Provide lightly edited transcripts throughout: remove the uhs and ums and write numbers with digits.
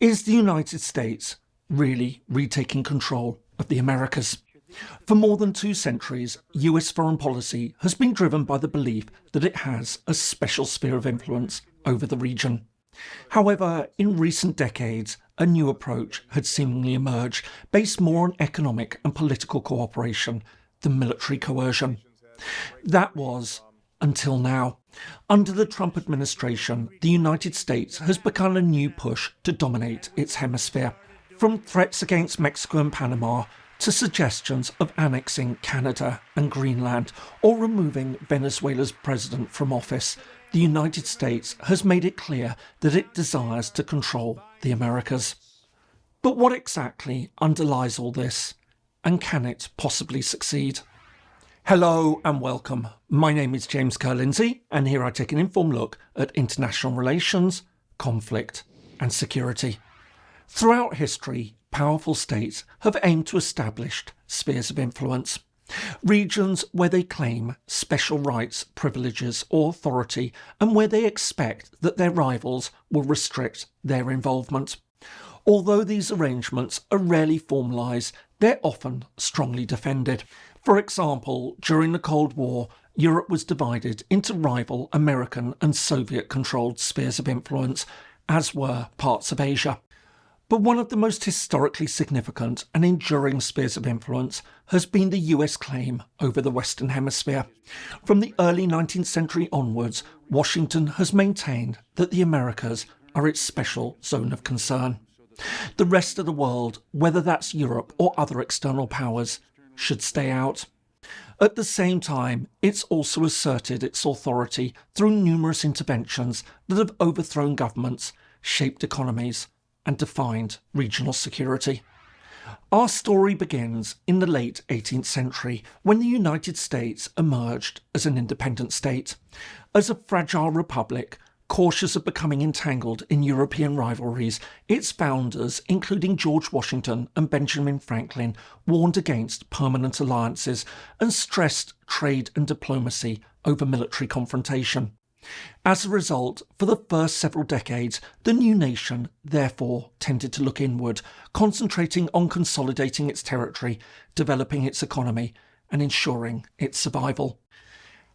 Is the United States really retaking control of the Americas? For more than 2 centuries, US foreign policy has been driven by the belief that it has a special sphere of influence over the region. However, in recent decades, a new approach had seemingly emerged based more on economic and political cooperation than military coercion. That was until now. Under the Trump administration, the United States has begun a new push to dominate its hemisphere. From threats against Mexico and Panama to suggestions of annexing Canada and Greenland or removing Venezuela's president from office, the United States has made it clear that it desires to control the Americas. But what exactly underlies all this, and can it possibly succeed? Hello and welcome. My name is James Ker-Lindsay, and here I take an informed look at international relations, conflict and security. Throughout history, powerful states have aimed to establish spheres of influence, regions where they claim special rights, privileges or authority, and where they expect that their rivals will restrict their involvement. Although these arrangements are rarely formalised, they're often strongly defended. For example, during the Cold War, Europe was divided into rival American and Soviet-controlled spheres of influence, as were parts of Asia. But one of the most historically significant and enduring spheres of influence has been the US claim over the Western Hemisphere. From the early 19th century onwards, Washington has maintained that the Americas are its special zone of concern. The rest of the world, whether that's Europe or other external powers, should stay out. At the same time, it's also asserted its authority through numerous interventions that have overthrown governments, shaped economies, and defined regional security. Our story begins in the late 18th century when the United States emerged as an independent state. As a fragile republic, cautious of becoming entangled in European rivalries, its founders, including George Washington and Benjamin Franklin, warned against permanent alliances and stressed trade and diplomacy over military confrontation. As a result, for the first several decades, the new nation therefore tended to look inward, concentrating on consolidating its territory, developing its economy, and ensuring its survival.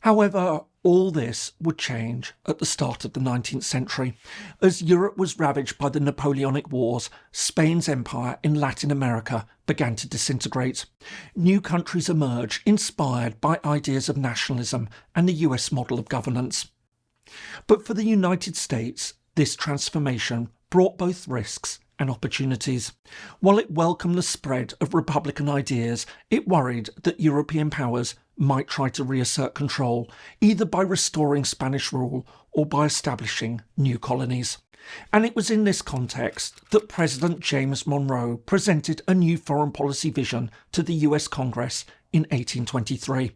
However, all this would change at the start of the 19th century. As Europe was ravaged by the Napoleonic Wars, Spain's empire in Latin America began to disintegrate. New countries emerged inspired by ideas of nationalism and the US model of governance. But for the United States, this transformation brought both risks and opportunities. While it welcomed the spread of Republican ideas, it worried that European powers might try to reassert control, either by restoring Spanish rule or by establishing new colonies. And it was in this context that President James Monroe presented a new foreign policy vision to the US Congress in 1823.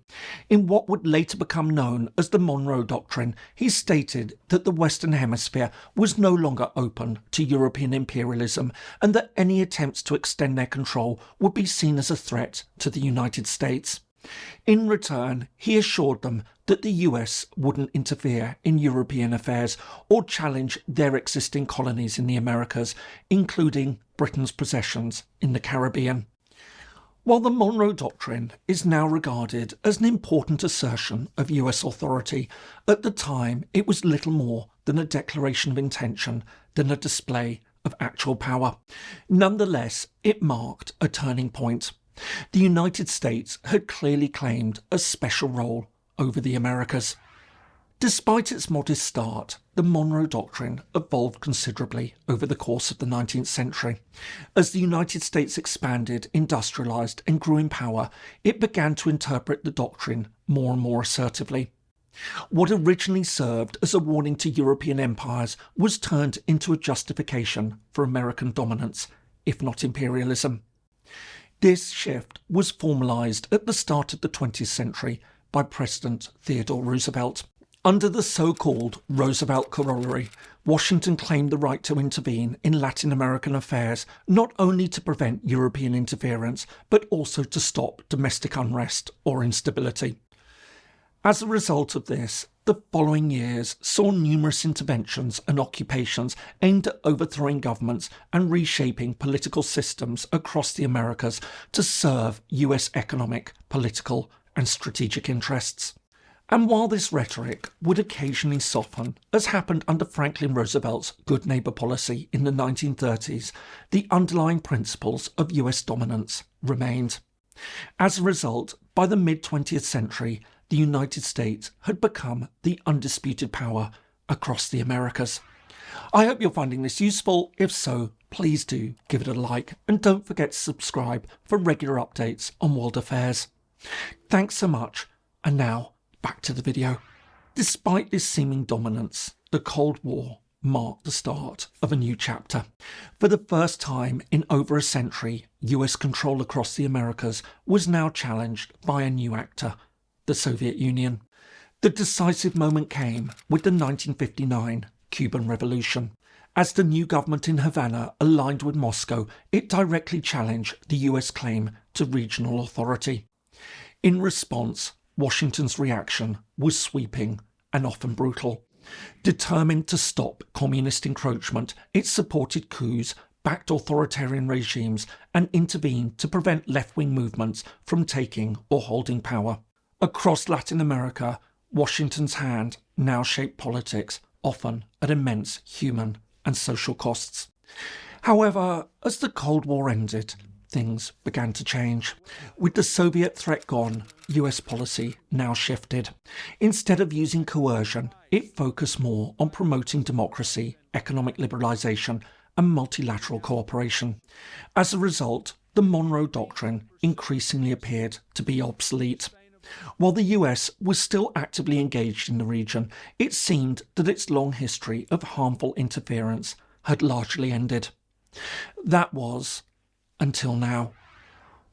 In what would later become known as the Monroe Doctrine, he stated that the Western Hemisphere was no longer open to European imperialism and that any attempts to extend their control would be seen as a threat to the United States. In return, he assured them that the US wouldn't interfere in European affairs or challenge their existing colonies in the Americas, including Britain's possessions in the Caribbean. While the Monroe Doctrine is now regarded as an important assertion of US authority, at the time it was little more than a declaration of intention than a display of actual power. Nonetheless, it marked a turning point. The United States had clearly claimed a special role over the Americas. Despite its modest start, the Monroe Doctrine evolved considerably over the course of the 19th century. As the United States expanded, industrialised and grew in power, it began to interpret the doctrine more and more assertively. What originally served as a warning to European empires was turned into a justification for American dominance, if not imperialism. This shift was formalised at the start of the 20th century by President Theodore Roosevelt. Under the so-called Roosevelt Corollary, Washington claimed the right to intervene in Latin American affairs, not only to prevent European interference, but also to stop domestic unrest or instability. As a result of this, the following years saw numerous interventions and occupations aimed at overthrowing governments and reshaping political systems across the Americas to serve US economic, political and strategic interests. And while this rhetoric would occasionally soften, as happened under Franklin Roosevelt's Good Neighbor policy in the 1930s, the underlying principles of US dominance remained. As a result, by the mid-20th century, the United States had become the undisputed power across the Americas. I hope you're finding this useful. If so, please do give it a like and don't forget to subscribe for regular updates on world affairs. Thanks so much, and now back to the video. Despite this seeming dominance, the Cold War marked the start of a new chapter. For the first time in over a century, US control across the Americas was now challenged by a new actor, the Soviet Union. The decisive moment came with the 1959 Cuban Revolution. As the new government in Havana aligned with Moscow, it directly challenged the US claim to regional authority. In response, Washington's reaction was sweeping and often brutal. Determined to stop communist encroachment, it supported coups, backed authoritarian regimes, and intervened to prevent left-wing movements from taking or holding power. Across Latin America, Washington's hand now shaped politics, often at immense human and social costs. However, as the Cold War ended, things began to change. With the Soviet threat gone, US policy now shifted. Instead of using coercion, it focused more on promoting democracy, economic liberalisation, and multilateral cooperation. As a result, the Monroe Doctrine increasingly appeared to be obsolete. While the US was still actively engaged in the region, it seemed that its long history of harmful interference had largely ended. That was until now.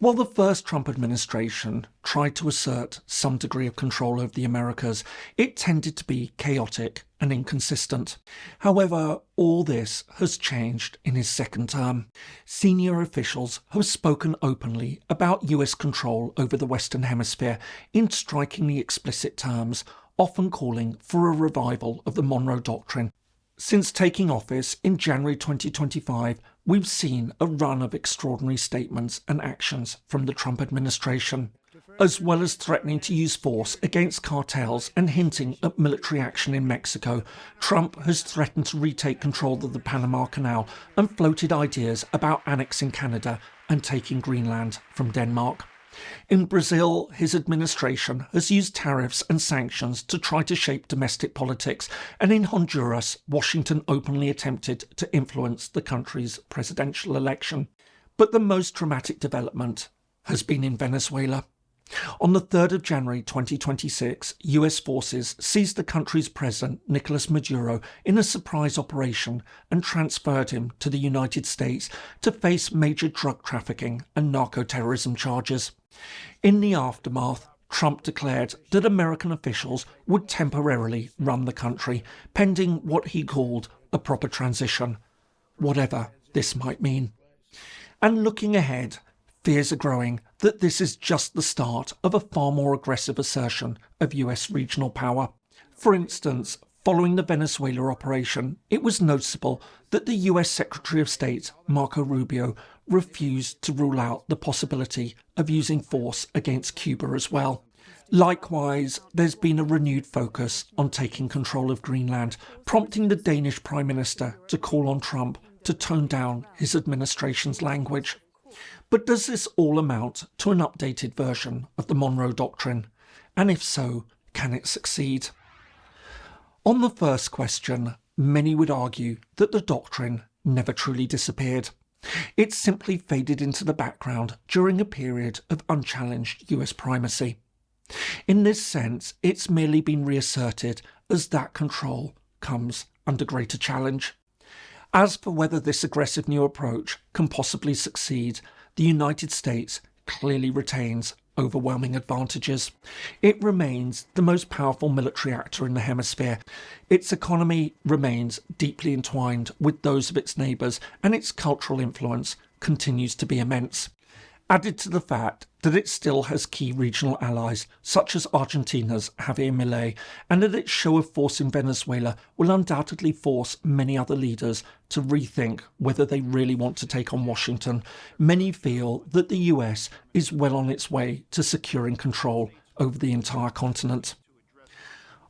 While the first Trump administration tried to assert some degree of control over the Americas, it tended to be chaotic and inconsistent. However, all this has changed in his second term. Senior officials have spoken openly about US control over the Western Hemisphere in strikingly explicit terms, often calling for a revival of the Monroe Doctrine. Since taking office in January 2025, we've seen a run of extraordinary statements and actions from the Trump administration. As well as threatening to use force against cartels and hinting at military action in Mexico, Trump has threatened to retake control of the Panama Canal and floated ideas about annexing Canada and taking Greenland from Denmark. In Brazil, his administration has used tariffs and sanctions to try to shape domestic politics, and in Honduras, Washington openly attempted to influence the country's presidential election. But the most dramatic development has been in Venezuela. On the 3rd of January 2026, US forces seized the country's president, Nicolas Maduro, in a surprise operation and transferred him to the United States to face major drug trafficking and narco-terrorism charges. In the aftermath, Trump declared that American officials would temporarily run the country, pending what he called a proper transition, whatever this might mean. And looking ahead, fears are growing that this is just the start of a far more aggressive assertion of US regional power. For instance, following the Venezuela operation, it was noticeable that the US Secretary of State, Marco Rubio, refused to rule out the possibility of using force against Cuba as well. Likewise, there's been a renewed focus on taking control of Greenland, prompting the Danish Prime Minister to call on Trump to tone down his administration's language. But does this all amount to an updated version of the Monroe Doctrine? And if so, can it succeed? On the first question, many would argue that the doctrine never truly disappeared. It simply faded into the background during a period of unchallenged US primacy. In this sense, it's merely been reasserted as that control comes under greater challenge. As for whether this aggressive new approach can possibly succeed, the United States clearly retains overwhelming advantages. It remains the most powerful military actor in the hemisphere. Its economy remains deeply entwined with those of its neighbours, and its cultural influence continues to be immense. Added to the fact that it still has key regional allies such as Argentina's Javier Milei, and that its show of force in Venezuela will undoubtedly force many other leaders to rethink whether they really want to take on Washington, many feel that the US is well on its way to securing control over the entire continent.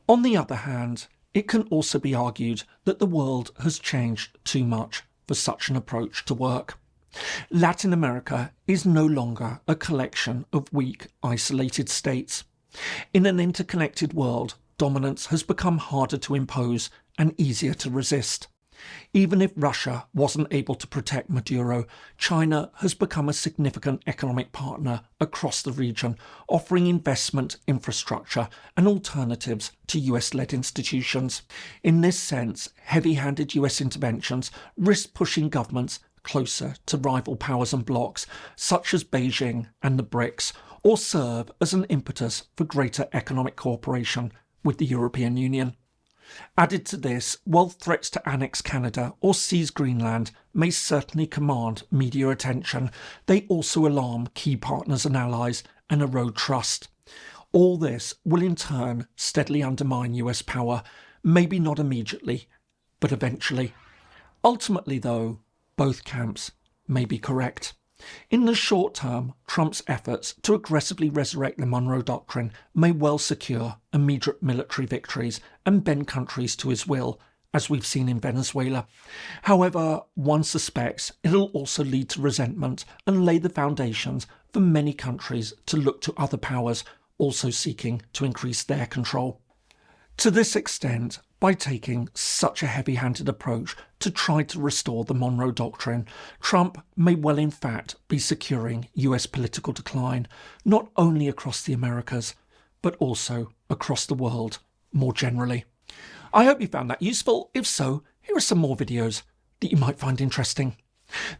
On the other hand, it can also be argued that the world has changed too much for such an approach to work. Latin America is no longer a collection of weak, isolated states. In an interconnected world, dominance has become harder to impose and easier to resist. Even if Russia wasn't able to protect Maduro, China has become a significant economic partner across the region, offering investment, infrastructure and alternatives to US-led institutions. In this sense, heavy-handed US interventions risk pushing governments closer to rival powers and blocs, such as Beijing and the BRICS, or serve as an impetus for greater economic cooperation with the European Union. Added to this, while threats to annex Canada or seize Greenland may certainly command media attention, they also alarm key partners and allies and erode trust. All this will in turn steadily undermine US power, maybe not immediately, but eventually. Ultimately, though, both camps may be correct. In the short term, Trump's efforts to aggressively resurrect the Monroe Doctrine may well secure immediate military victories and bend countries to his will, as we've seen in Venezuela. However, one suspects it'll also lead to resentment and lay the foundations for many countries to look to other powers also seeking to increase their control. To this extent, by taking such a heavy-handed approach to try to restore the Monroe Doctrine, Trump may well in fact be securing US political decline, not only across the Americas, but also across the world more generally. I hope you found that useful. If so, here are some more videos that you might find interesting.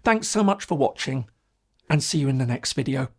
Thanks so much for watching, and see you in the next video.